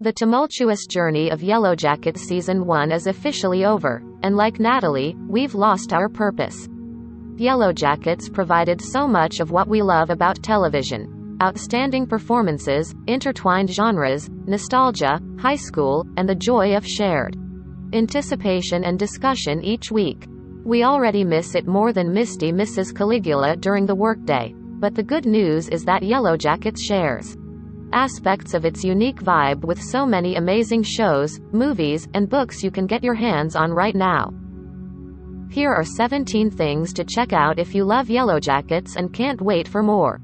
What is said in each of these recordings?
The tumultuous journey of Yellowjackets Season 1 is officially over, and like Natalie, we've lost our purpose. Yellowjackets provided so much of what we love about television. Outstanding performances, intertwined genres, nostalgia, high school, and the joy of shared anticipation and discussion each week. We already miss it more than Misty misses Caligula during the workday, but the good news is that Yellowjackets shares aspects of its unique vibe with so many amazing shows, movies, and books you can get your hands on right now. Here are 17 things to check out if you love Yellowjackets and can't wait for more.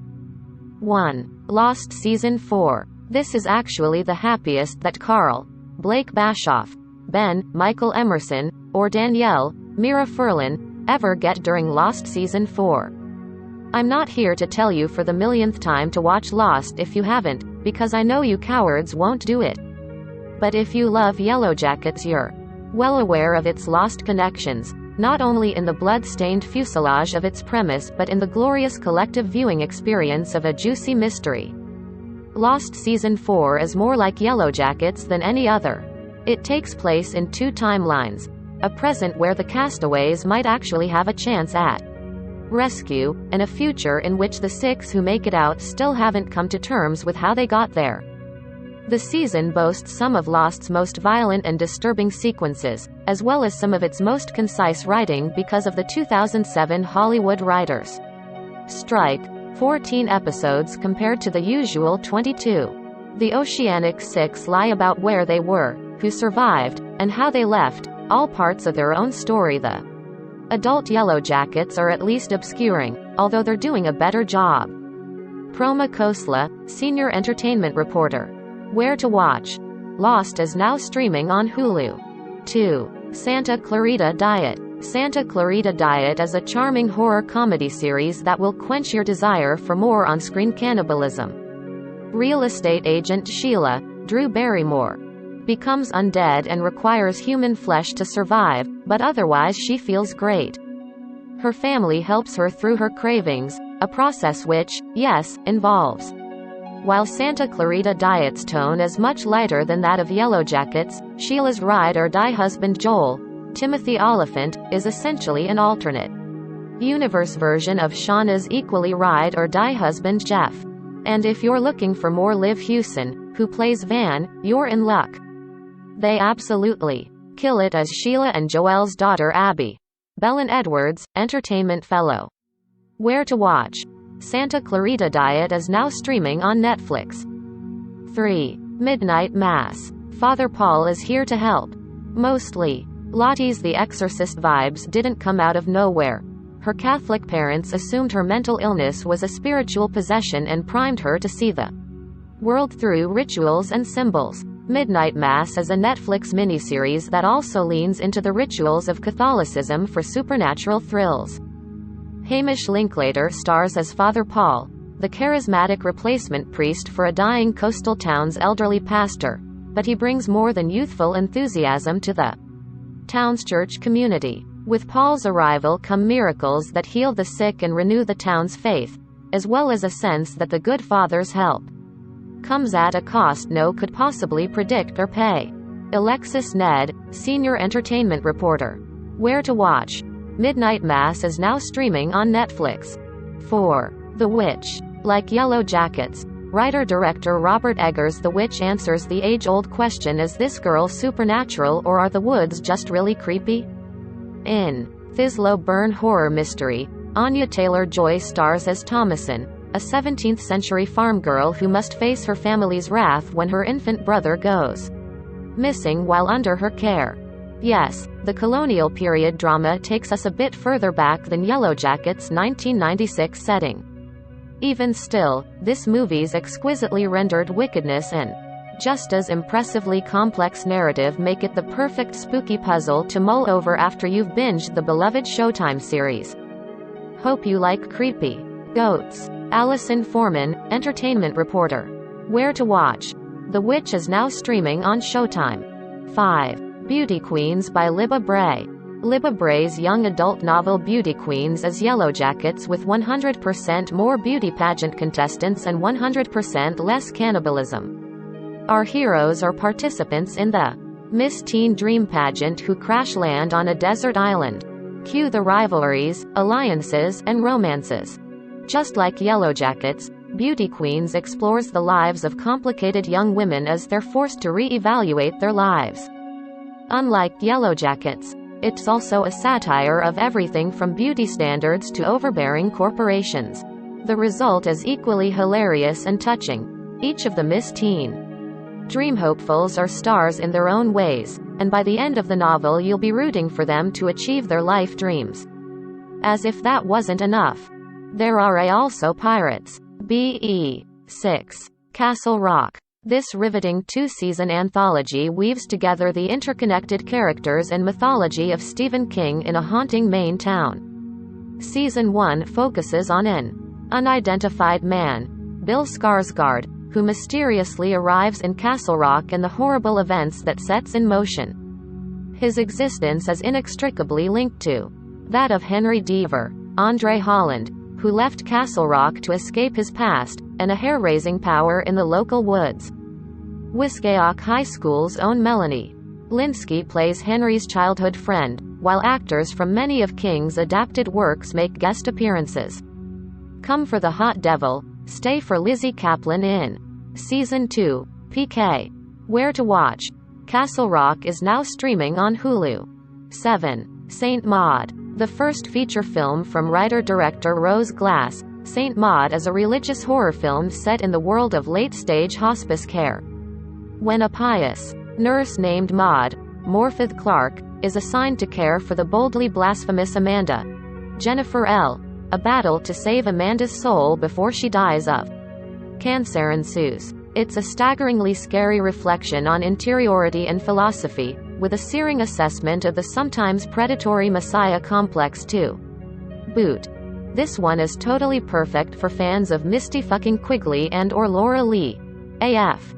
1. Lost Season 4. This is actually the happiest that Carl, Blake Bashoff, Ben, Michael Emerson, or Danielle, Mira Furlan, ever get during Lost Season 4. I'm not here to tell you for the millionth time to watch Lost if you haven't, because I know you cowards won't do it. But if you love Yellowjackets, you're well aware of its lost connections, not only in the blood-stained fuselage of its premise but in the glorious collective viewing experience of a juicy mystery. Lost Season 4 is more like Yellowjackets than any other. It takes place in two timelines. A present where the castaways might actually have a chance at rescue, and a future in which the 6 who make it out still haven't come to terms with how they got there. The season boasts some of Lost's most violent and disturbing sequences, as well as some of its most concise writing because of the 2007 Hollywood writers' strike. 14 episodes compared to the usual 22. The Oceanic 6 lie about where they were, who survived, and how they left, all parts of their own story. The adult Yellowjackets are at least obscuring, although they're doing a better job. Proma Khosla, senior entertainment reporter. Where to watch. Lost is now streaming on Hulu. 2. Santa Clarita Diet. Santa Clarita Diet is a charming horror comedy series that will quench your desire for more on-screen cannibalism. Real estate agent Sheila, Drew Barrymore, becomes undead and requires human flesh to survive, but otherwise she feels great. Her family helps her through her cravings, a process which, yes, involves. While Santa Clarita Diet's tone is much lighter than that of Yellowjackets, Sheila's ride-or-die husband Joel, Timothy Oliphant, is essentially an alternate universe version of Shauna's equally ride-or-die husband Jeff. And if you're looking for more Liv Hewson, who plays Van, you're in luck. They absolutely kill it as Sheila and Joel's daughter Abby. Belen Edwards, Entertainment Fellow. Where to watch. Santa Clarita Diet is now streaming on Netflix. 3. Midnight Mass. Father Paul is here to help. Mostly. Lottie's The Exorcist vibes didn't come out of nowhere. Her Catholic parents assumed her mental illness was a spiritual possession and primed her to see the world through rituals and symbols. Midnight Mass is a Netflix miniseries that also leans into the rituals of Catholicism for supernatural thrills. Hamish Linklater stars as Father Paul, the charismatic replacement priest for a dying coastal town's elderly pastor, but he brings more than youthful enthusiasm to the town's church community. With Paul's arrival come miracles that heal the sick and renew the town's faith, as well as a sense that the good Father's help comes at a cost no could possibly predict or pay. Alexis Ned, senior entertainment reporter. Where to watch. Midnight Mass is now streaming on Netflix. 4. The Witch. Like Yellowjackets, writer-director Robert Eggers' The Witch answers the age-old question: is this girl supernatural or are the woods just really creepy? In Thizlow Burn horror mystery, Anya Taylor-Joy stars as Thomasin, a 17th-century farm girl who must face her family's wrath when her infant brother goes missing while under her care. Yes, the colonial period drama takes us a bit further back than Yellowjackets' 1996 setting. Even still, this movie's exquisitely rendered wickedness and just as impressively complex narrative make it the perfect spooky puzzle to mull over after you've binged the beloved Showtime series. Hope you like creepy goats. Allison Foreman, entertainment reporter. Where to watch. The Witch is now streaming on Showtime. 5. Beauty Queens by Libba Bray. Libba Bray's young adult novel Beauty Queens is Yellowjackets with 100% more beauty pageant contestants and 100% less cannibalism. Our heroes are participants in the Miss Teen Dream pageant who crash land on a desert island. Cue the rivalries, alliances, and romances. Just like Yellowjackets, Beauty Queens explores the lives of complicated young women as they're forced to re-evaluate their lives. Unlike Yellowjackets, it's also a satire of everything from beauty standards to overbearing corporations. The result is equally hilarious and touching. Each of the Miss Teen Dream hopefuls are stars in their own ways, and by the end of the novel you'll be rooting for them to achieve their life dreams. As if that wasn't enough, there are also pirates. BE 6. Castle Rock. This riveting two-season anthology weaves together the interconnected characters and mythology of Stephen King in a haunting Maine town. Season 1 focuses on an unidentified man, Bill Skarsgård, who mysteriously arrives in Castle Rock and the horrible events that sets in motion. His existence is inextricably linked to that of Henry Deaver, Andre Holland, who left Castle Rock to escape his past, and a hair-raising power in the local woods. Wissahickon High School's own Melanie Linsky plays Henry's childhood friend, while actors from many of King's adapted works make guest appearances. Come for the hot devil, stay for Lizzie Kaplan in Season 2, PK. Where to watch. Castle Rock is now streaming on Hulu. 7. Saint Maud. The first feature film from writer-director Rose Glass, Saint Maud is a religious horror film set in the world of late-stage hospice care. When a pious nurse named Maud Morfydd Clark is assigned to care for the boldly blasphemous Amanda Jennifer L., a battle to save Amanda's soul before she dies of cancer ensues. It's a staggeringly scary reflection on interiority and philosophy, with a searing assessment of the sometimes predatory Messiah complex to boot. This one is totally perfect for fans of Misty fucking Quigley and or Laura Lee. AF.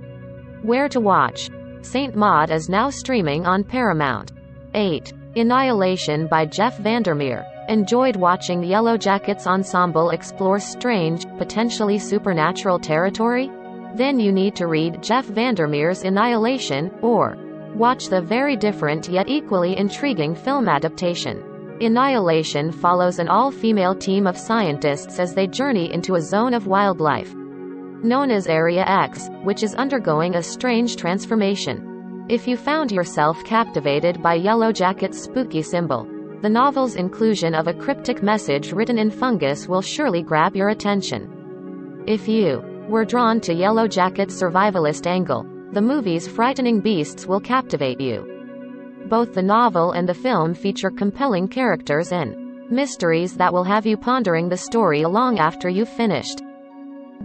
Where to watch. Saint Maud is now streaming on Paramount. 8. Annihilation by Jeff Vandermeer. Enjoyed watching Yellowjackets ensemble explore strange, potentially supernatural territory? Then you need to read Jeff Vandermeer's Annihilation, or watch the very different yet equally intriguing film adaptation. Annihilation follows an all-female team of scientists as they journey into a zone of wildlife known as Area X, which is undergoing a strange transformation. If you found yourself captivated by Yellowjacket's spooky symbol, the novel's inclusion of a cryptic message written in fungus will surely grab your attention. If you were drawn to Yellowjacket's survivalist angle, the movie's frightening beasts will captivate you. Both the novel and the film feature compelling characters and mysteries that will have you pondering the story long after you've finished.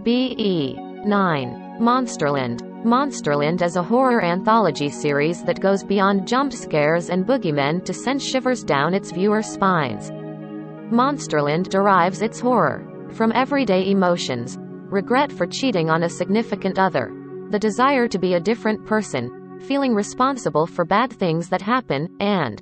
BE 9. Monsterland. Monsterland is a horror anthology series that goes beyond jump scares and boogeymen to send shivers down its viewers' spines. Monsterland derives its horror from everyday emotions: regret for cheating on a significant other, the desire to be a different person, feeling responsible for bad things that happen, and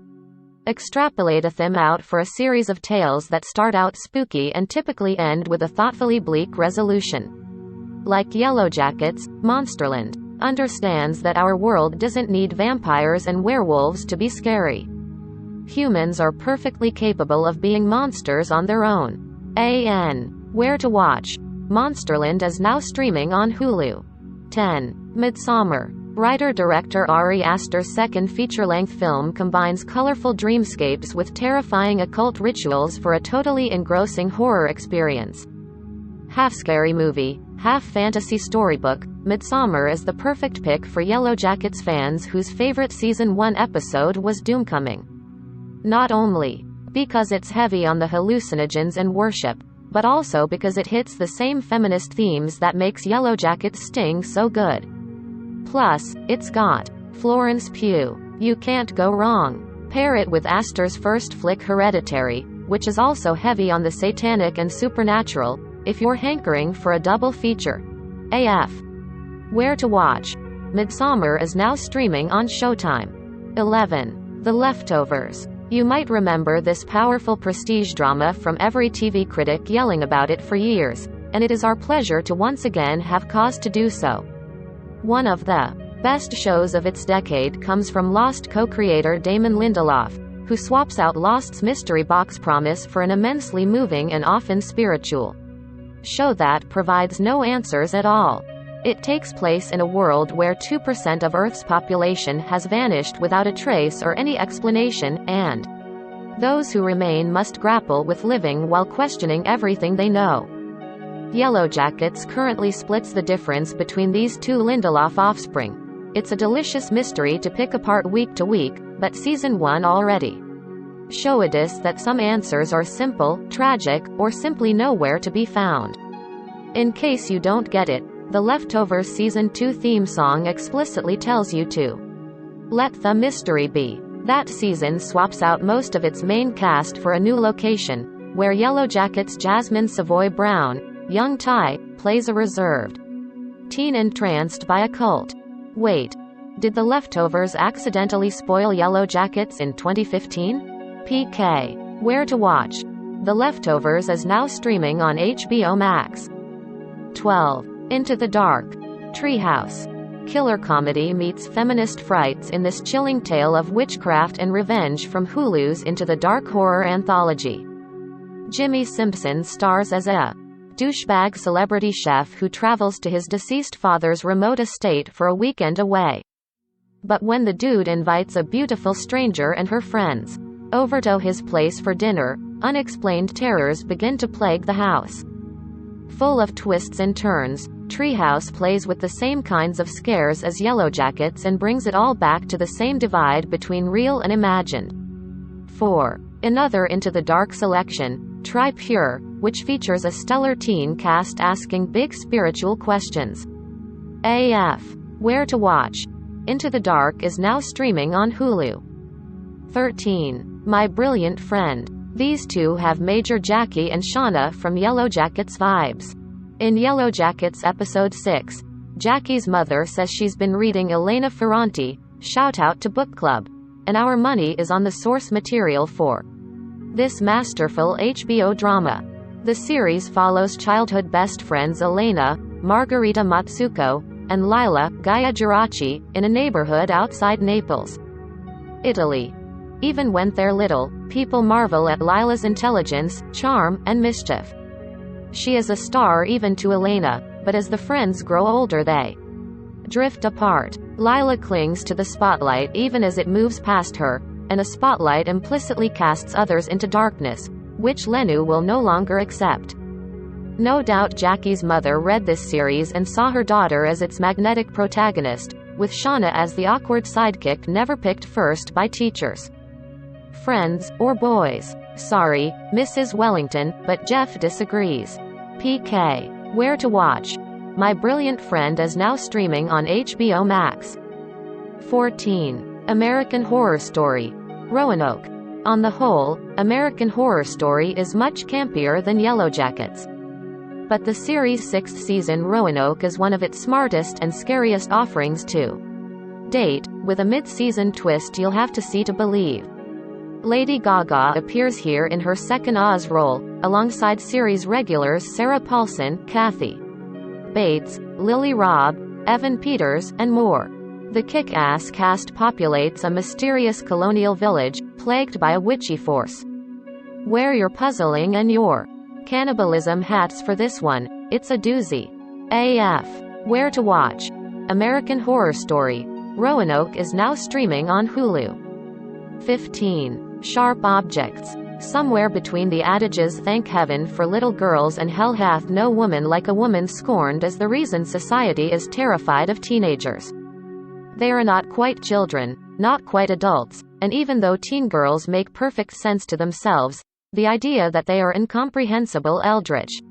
extrapolate them out for a series of tales that start out spooky and typically end with a thoughtfully bleak resolution. Like Yellowjackets, Monsterland understands that our world doesn't need vampires and werewolves to be scary. Humans are perfectly capable of being monsters on their own. Where to watch. Monsterland is now streaming on Hulu. 10. Midsommar. Writer-director Ari Aster's second feature-length film combines colorful dreamscapes with terrifying occult rituals for a totally engrossing horror experience. Half scary movie, half fantasy storybook, Midsommar is the perfect pick for Yellowjackets fans whose favorite Season 1 episode was Doomcoming. Not only because it's heavy on the hallucinogens and worship, but also because it hits the same feminist themes that makes Yellowjackets sting so good. Plus, it's got Florence Pugh. You can't go wrong. Pair it with Aster's first flick Hereditary, which is also heavy on the satanic and supernatural, if you're hankering for a double feature. AF. Where to watch. Midsommar is now streaming on Showtime. 11. The Leftovers. You might remember this powerful prestige drama from every TV critic yelling about it for years, and it is our pleasure to once again have cause to do so. One of the best shows of its decade comes from Lost co-creator Damon Lindelof, who swaps out Lost's mystery box promise for an immensely moving and often spiritual show that provides no answers at all. It takes place in a world where 2% of Earth's population has vanished without a trace or any explanation, and those who remain must grapple with living while questioning everything they know. Yellowjackets currently splits the difference between these two Lindelof offspring. It's a delicious mystery to pick apart week to week, but season 1 already showed us that some answers are simple, tragic, or simply nowhere to be found. In case you don't get it, the Leftovers season 2 theme song explicitly tells you to let the mystery be. That season swaps out most of its main cast for a new location, where Yellowjackets' Jasmine Savoy Brown, young Ty, plays a reserved teen entranced by a cult. Wait, did the Leftovers accidentally spoil Yellowjackets in 2015? PK. Where to watch? The Leftovers is now streaming on HBO Max. 12. Into the Dark. Treehouse. Killer comedy meets feminist frights in this chilling tale of witchcraft and revenge from Hulu's Into the Dark horror anthology. Jimmy Simpson stars as a douchebag celebrity chef who travels to his deceased father's remote estate for a weekend away. But when the dude invites a beautiful stranger and her friends over to his place for dinner, unexplained terrors begin to plague the house. Full of twists and turns, Treehouse plays with the same kinds of scares as Yellowjackets and brings it all back to the same divide between real and imagined. 4. Another Into the Dark selection, Try Pure, which features a stellar teen cast asking big spiritual questions. AF. Where to watch? Into the Dark is now streaming on Hulu. 13. My Brilliant Friend. These two have major Jackie and Shauna from Yellowjackets vibes. In Yellowjackets episode 6, Jackie's mother says she's been reading Elena Ferranti, shout out to book club, and our money is on the source material for this masterful HBO drama. The series follows childhood best friends Elena, Margarita Matsuko, and Lila, Gaia Girachi, in a neighborhood outside Naples, Italy. Even when they're little, people marvel at Lila's intelligence, charm, and mischief. She is a star even to Elena, but as the friends grow older they drift apart. Lila clings to the spotlight even as it moves past her, and a spotlight implicitly casts others into darkness, which Lenu will no longer accept. No doubt Jackie's mother read this series and saw her daughter as its magnetic protagonist, with Shauna as the awkward sidekick never picked first by teachers, friends, or boys. Sorry, Mrs. Wellington, but Jeff disagrees. PK. Where to watch? My Brilliant Friend is now streaming on HBO Max. 14. American Horror Story. Roanoke. On the whole, American Horror Story is much campier than Yellowjackets. But the series' 6th season Roanoke is one of its smartest and scariest offerings to date, with a mid-season twist you'll have to see to believe. Lady Gaga appears here in her second Oz role, alongside series regulars Sarah Paulson, Kathy Bates, Lily Robb, Evan Peters, and more. The kick-ass cast populates a mysterious colonial village, plagued by a witchy force. Wear your puzzling and your cannibalism hats for this one, it's a doozy. AF. Where to watch? American Horror Story. Roanoke is now streaming on Hulu. 15. Sharp Objects. Somewhere between the adages "Thank heaven for little girls" and "Hell hath no woman like a woman scorned" is the reason society is terrified of teenagers. They are not quite children, not quite adults, and even though teen girls make perfect sense to themselves, the idea that they are incomprehensible eldritch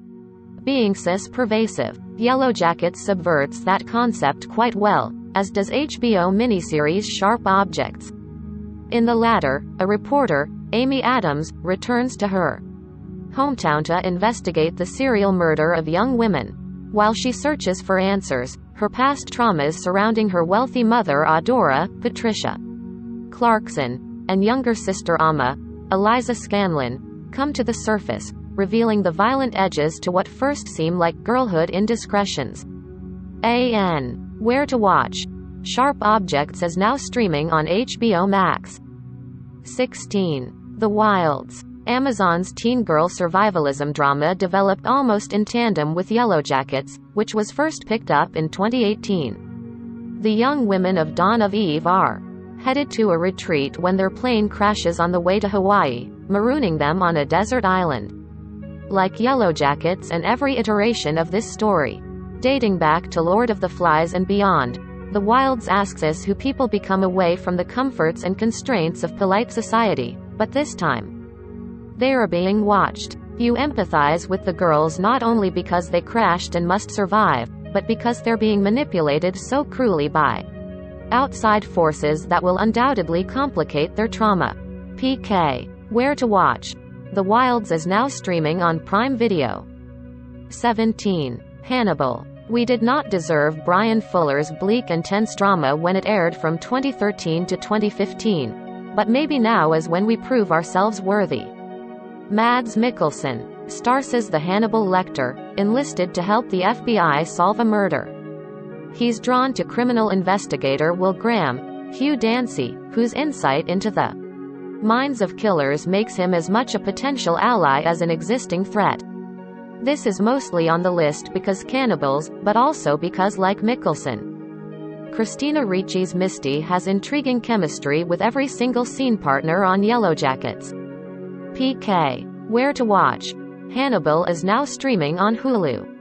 beings is pervasive. Yellowjackets subverts that concept quite well, as does HBO miniseries Sharp Objects. In the latter, a reporter, Amy Adams, returns to her hometown to investigate the serial murder of young women. While she searches for answers, her past traumas surrounding her wealthy mother Adora, Patricia Clarkson, and younger sister Amma, Eliza Scanlon, come to the surface, revealing the violent edges to what first seem like girlhood indiscretions. Where to watch. Sharp Objects is now streaming on HBO Max. 16. The Wilds. Amazon's teen girl survivalism drama developed almost in tandem with Yellowjackets, which was first picked up in 2018. The young women of Dawn of Eve are headed to a retreat when their plane crashes on the way to Hawaii, marooning them on a desert island. Like Yellowjackets and every iteration of this story, dating back to Lord of the Flies and beyond, The Wilds asks us who people become away from the comforts and constraints of polite society, but this time, they are being watched. You empathize with the girls not only because they crashed and must survive, but because they're being manipulated so cruelly by outside forces that will undoubtedly complicate their trauma. PK. Where to watch. The Wilds is now streaming on Prime Video. 17. Hannibal. We did not deserve Brian Fuller's bleak and tense drama when it aired from 2013 to 2015. But maybe now is when we prove ourselves worthy. Mads Mikkelsen stars as the Hannibal Lecter, enlisted to help the FBI solve a murder. He's drawn to criminal investigator Will Graham, Hugh Dancy, whose insight into the minds of killers makes him as much a potential ally as an existing threat. This is mostly on the list because cannibals, but also because, like Mikkelsen, Christina Ricci's Misty has intriguing chemistry with every single scene partner on Yellowjackets. PK. Where to watch. Hannibal is now streaming on Hulu.